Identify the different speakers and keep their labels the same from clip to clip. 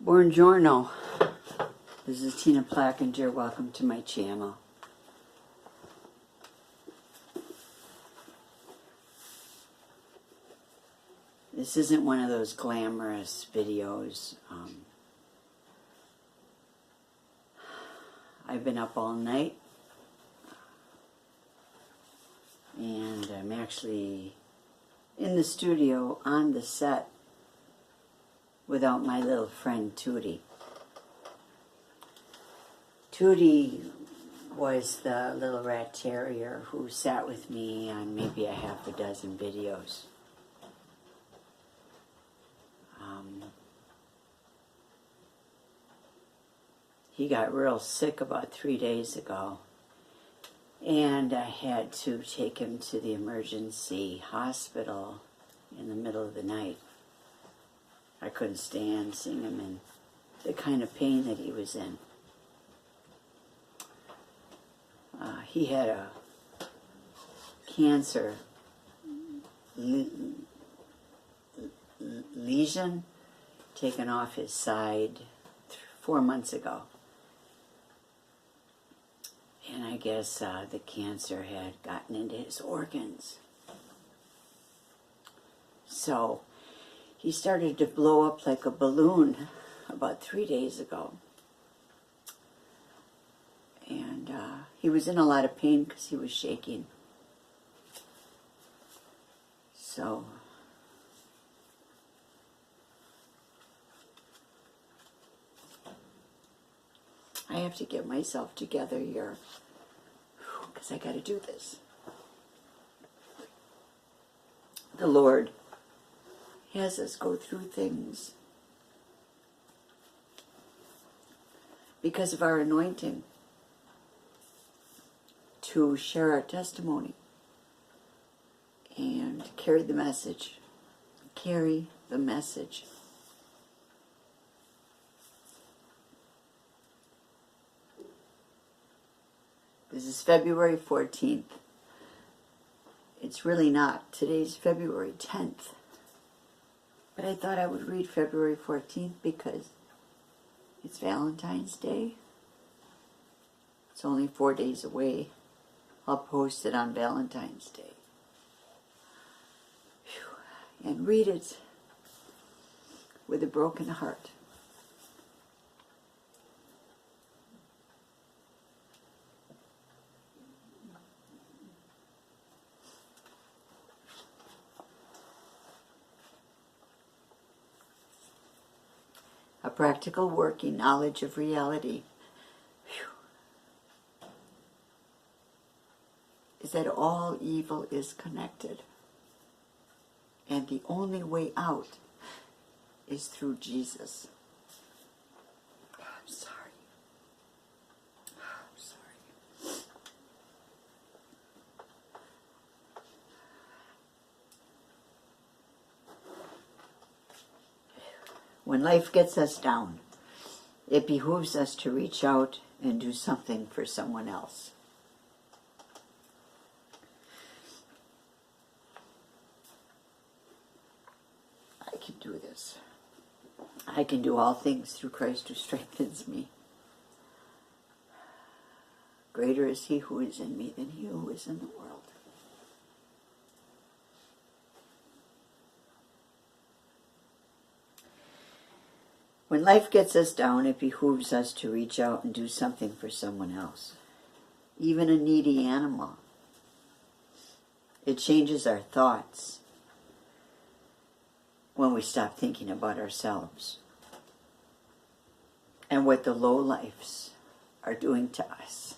Speaker 1: Buongiorno. This is Tina Plackinger. Welcome to my channel. This isn't one of those glamorous videos. I've been up all night, and I'm actually in the studio on the set without my little friend Tudy. Tudy was the little rat terrier who sat with me on maybe a half a dozen videos. He got real sick about 3 days ago, and I had to take him to the emergency hospital in the middle of the night. I couldn't stand seeing him in the kind of pain that he was in. He had a cancer lesion taken off his side 4 months ago. And I guess the cancer had gotten into his organs. So he started to blow up like a balloon about 3 days ago. And he was in a lot of pain because he was shaking. So I have to get myself together here because I got to do this. The Lord has us go through things because of our anointing to share our testimony and carry the message. Carry the message. This is February 14th. It's really not. Today's February 10th. But I thought I would read February 14th because it's Valentine's Day. It's only 4 days away. I'll post it on Valentine's Day. Whew. And read it with a broken heart. A practical working knowledge of reality is that all evil is connected. And the only way out is through Jesus. I'm sorry. I'm sorry. When life gets us down, it behooves us to reach out and do something for someone else. I can do this. I can do all things through Christ who strengthens me. Greater is he who is in me than he who is in the world. When life gets us down, it behooves us to reach out and do something for someone else, even a needy animal. It changes our thoughts when we stop thinking about ourselves and what the lowlifes are doing to us.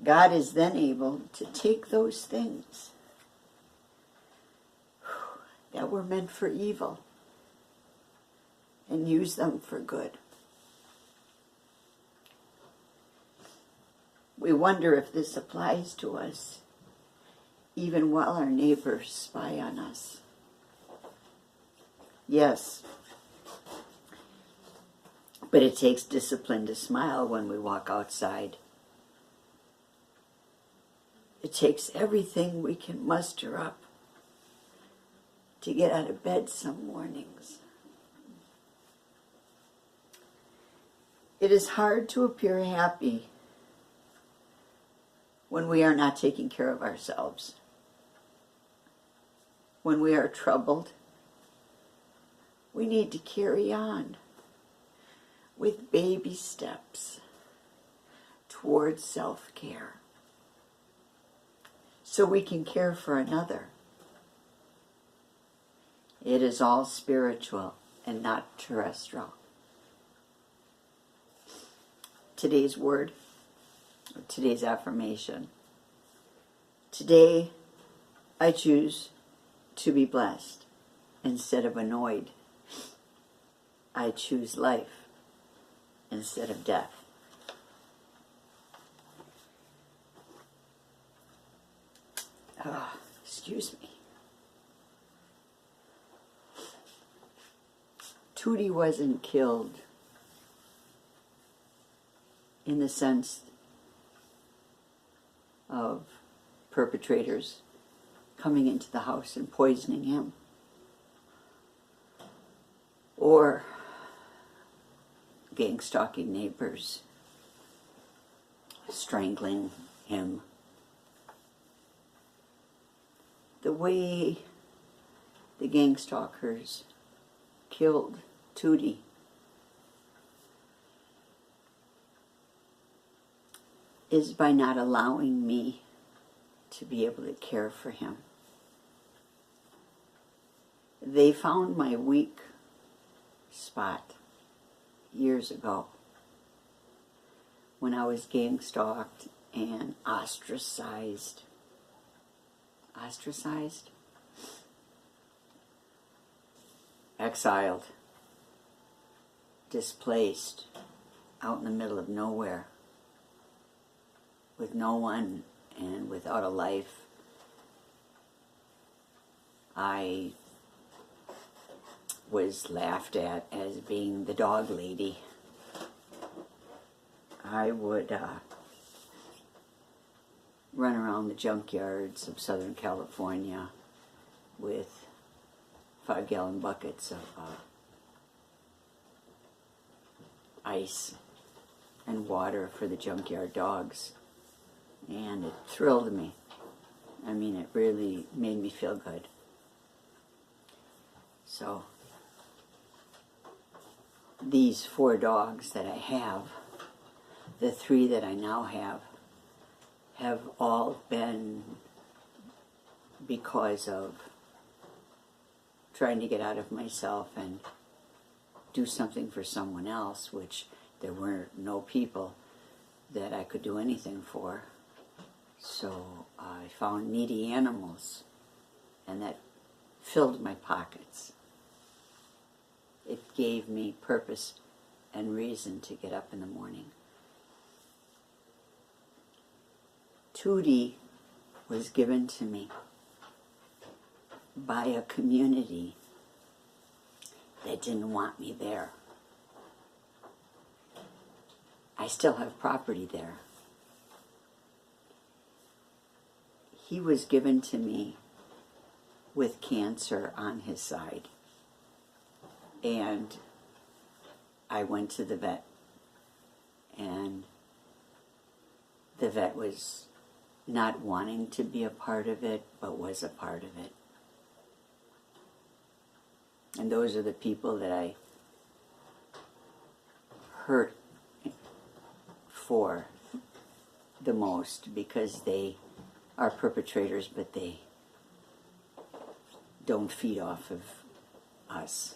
Speaker 1: God is then able to take those things that were meant for evil and use them for good. We wonder if this applies to us, even while our neighbors spy on us. Yes, but it takes discipline to smile when we walk outside. It takes everything we can muster up to get out of bed some mornings. It is hard to appear happy when we are not taking care of ourselves. When we are troubled, we need to carry on with baby steps towards self-care so we can care for another. It is all spiritual and not terrestrial. Today's word, or today's affirmation. Today, I choose to be blessed instead of annoyed. I choose life instead of death. Excuse me. Tudy wasn't killed in the sense of perpetrators coming into the house and poisoning him, or gang-stalking neighbors strangling him. The way the gang-stalkers killed Tudy is by not allowing me to be able to care for him. They found my weak spot years ago when I was gang-stalked and ostracized. Exiled, displaced, out in the middle of nowhere, with no one and without a life. I was laughed at as being the dog lady. I would run around the junkyards of Southern California with 5-gallon buckets of ice and water for the junkyard dogs. And it thrilled me. I mean, it really made me feel good. So, these 4 dogs that I have, the 3 that I now have all been because of trying to get out of myself and do something for someone else, which there were no people that I could do anything for. So I found needy animals, and that filled my pockets. It gave me purpose and reason to get up in the morning. Tudy was given to me by a community that didn't want me there. I still have property there. He was given to me with cancer on his side. And I went to the vet, and the vet was not wanting to be a part of it, but was a part of it. And those are the people that I hurt for the most, because they are perpetrators, but they don't feed off of us.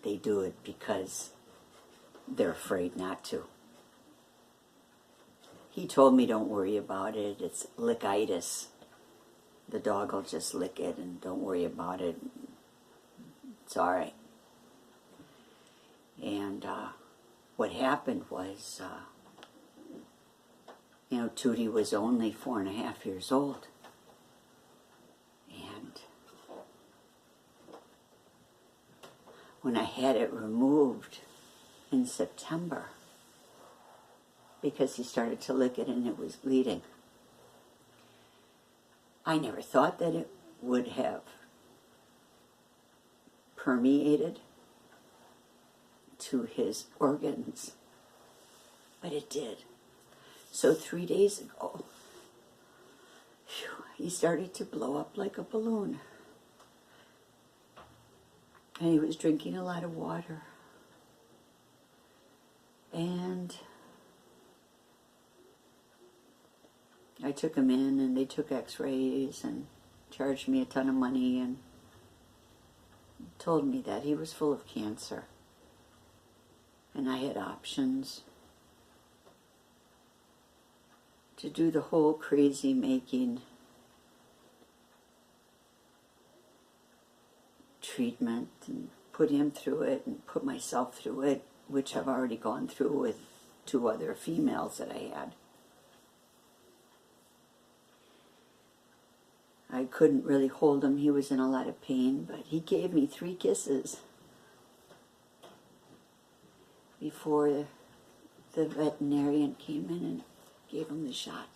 Speaker 1: They do it because they're afraid not to. He told me, don't worry about it. It's lickitis. The dog will just lick it, and don't worry about it. It's all right. And what happened was, Tudy was only 4.5 years old. And when I had it removed in September, because he started to lick it and it was bleeding, I never thought that it would have permeated to his organs But it did. So 3 days ago, he started to blow up like a balloon. And he was drinking a lot of water. And I took him in, and they took x-rays and charged me a ton of money and told me that he was full of cancer. And I had options to do the whole crazy making treatment and put him through it and put myself through it, which I've already gone through with 2 other females that I had. I couldn't really hold him. He was in a lot of pain, but he gave me 3 kisses before the veterinarian came in and gave him the shot.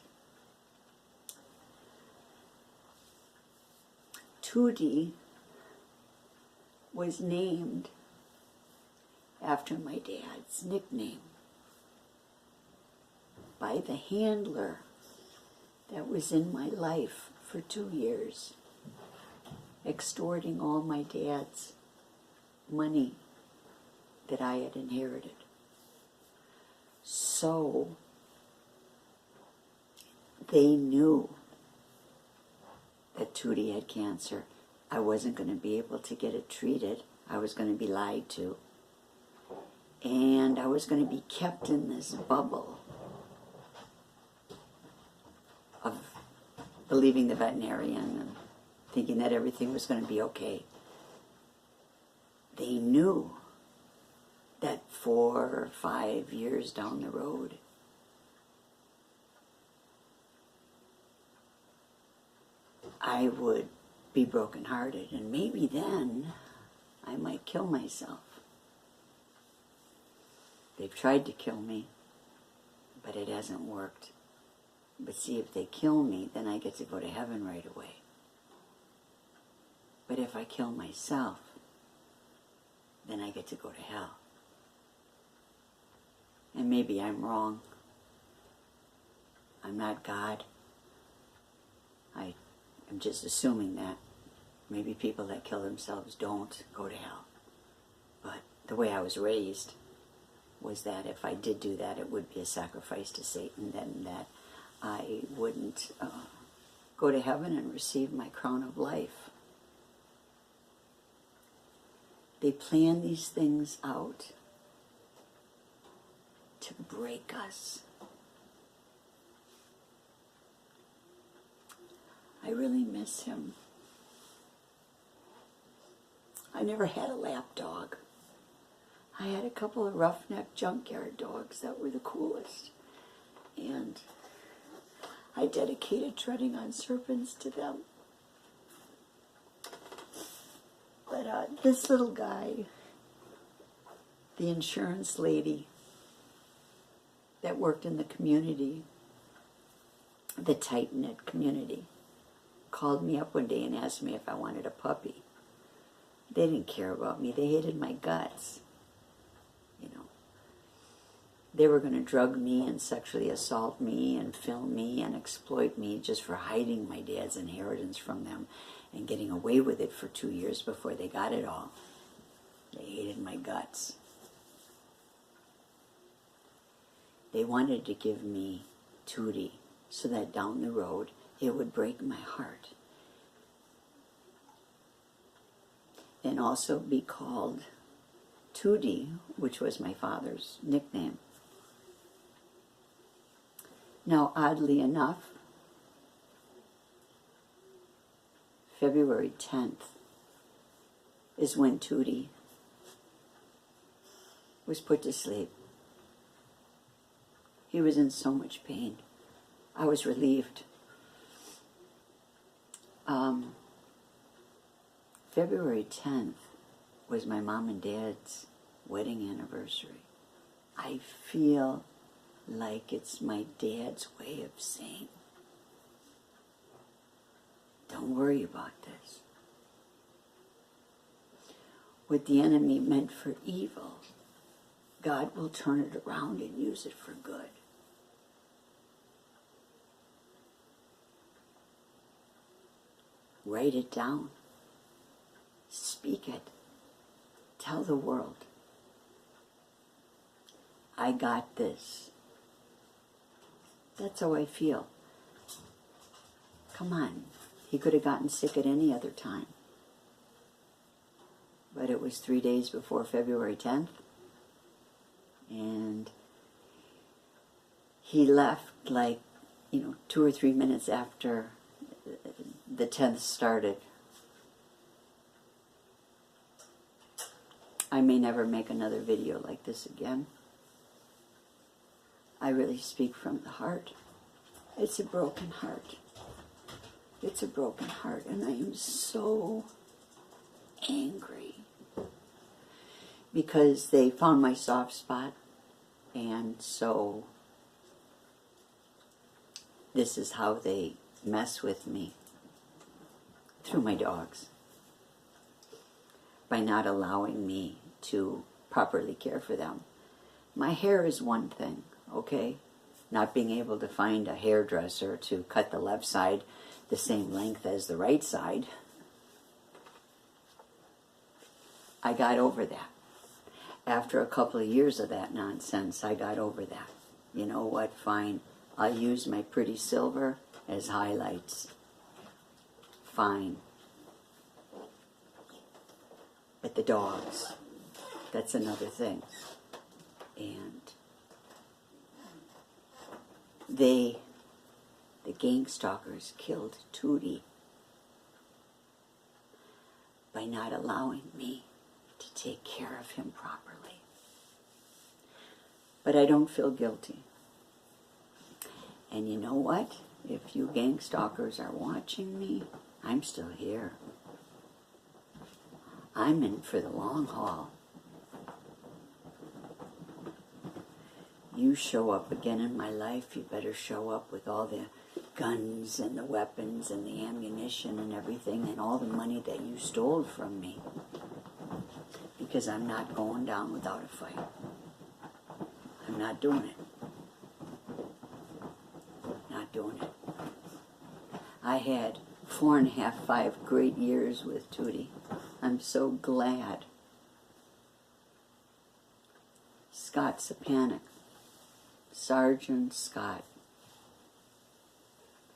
Speaker 1: Tudy was named after my dad's nickname by the handler that was in my life for 2 years, extorting all my dad's money that I had inherited. So they knew that Tudy had cancer. I wasn't going to be able to get it treated. I was going to be lied to. And I was going to be kept in this bubble of believing the veterinarian and thinking that everything was going to be okay. They knew that 4 or 5 years down the road, I would be brokenhearted, and maybe then I might kill myself. They've tried to kill me, but it hasn't worked. But see, if they kill me, then I get to go to heaven right away. But if I kill myself, then I get to go to hell. And maybe I'm wrong. I'm not God. I'm just assuming that maybe people that kill themselves don't go to hell. But the way I was raised was that if I did do that, it would be a sacrifice to Satan, then that I wouldn't go to heaven and receive my crown of life. They plan these things out to break us. I really miss him. I never had a lap dog. I had a couple of roughneck junkyard dogs that were the coolest. And I dedicated Treading on Serpents to them. But this little guy, the insurance lady that worked in the community, the tight-knit community, called me up one day and asked me if I wanted a puppy. They didn't care about me. They hated my guts. You know, they were going to drug me and sexually assault me and film me and exploit me just for hiding my dad's inheritance from them and getting away with it for 2 years before they got it all. They hated my guts. They wanted to give me Tudy so that down the road it would break my heart. And also be called Tudy, which was my father's nickname. Now, oddly enough, February 10th is when Tudy was put to sleep. He was in so much pain. I was relieved. February 10th was my mom and dad's wedding anniversary. I feel like it's my dad's way of saying, don't worry about this. What the enemy meant for evil, God will turn it around and use it for good. Write it down. Speak it. Tell the world, I got this. That's how I feel. Come on. He could have gotten sick at any other time. But it was 3 days before February 10th. And he left like, 2 or 3 minutes after the 10th started. I may never make another video like this again. I really speak from the heart. It's a broken heart. It's a broken heart, and I am so angry because they found my soft spot, and so this is how they mess with me, through my dogs, by not allowing me to properly care for them. My hair is one thing, okay? Not being able to find a hairdresser to cut the left side the same length as the right side. I got over that. After a couple of years of that nonsense, I got over that. You know what? Fine. I'll use my pretty silver as highlights. Fine. But the dogs, that's another thing. And the gangstalkers killed Tudy by not allowing me to take care of him properly. But I don't feel guilty. And you know what? If you gangstalkers are watching me, I'm still here. I'm in for the long haul. You show up again in my life, you better show up with all the guns and the weapons and the ammunition and everything and all the money that you stole from me. Because I'm not going down without a fight. I'm not doing it. Not doing it. I had 4.5, 5 great years with Tudy. I'm so glad. Scott Sapanic, Sergeant Scott,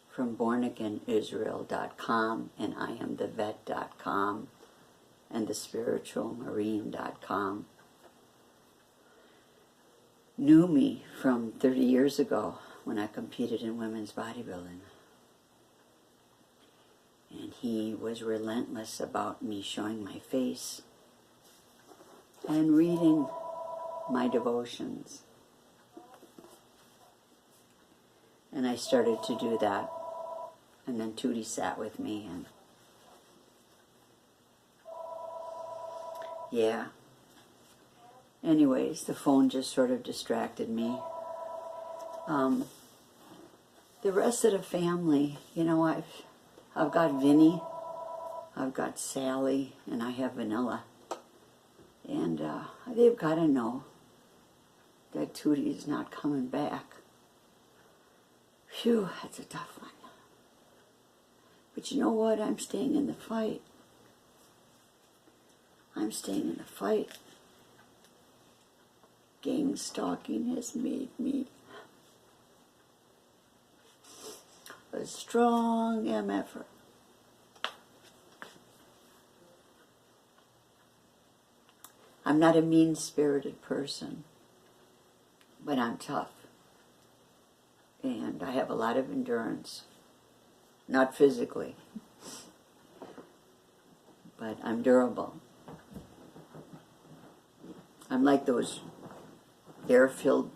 Speaker 1: from bornaganisrael.com and IamTheVet.com and thespiritualmarine.com, knew me from 30 years ago when I competed in women's bodybuilding. And he was relentless about me showing my face and reading my devotions. And I started to do that. And then Tudy sat with me and yeah. Anyways, the phone just sort of distracted me. The rest of the family, I've got Vinny, I've got Sally, and I have Vanilla. And they've got to know that Tudy is not coming back. Phew, that's a tough one. But you know what? I'm staying in the fight. I'm staying in the fight. Gangstalking has made me a strong MFer. I'm not a mean-spirited person, but I'm tough. And I have a lot of endurance. Not physically, but I'm durable. I'm like those air-filled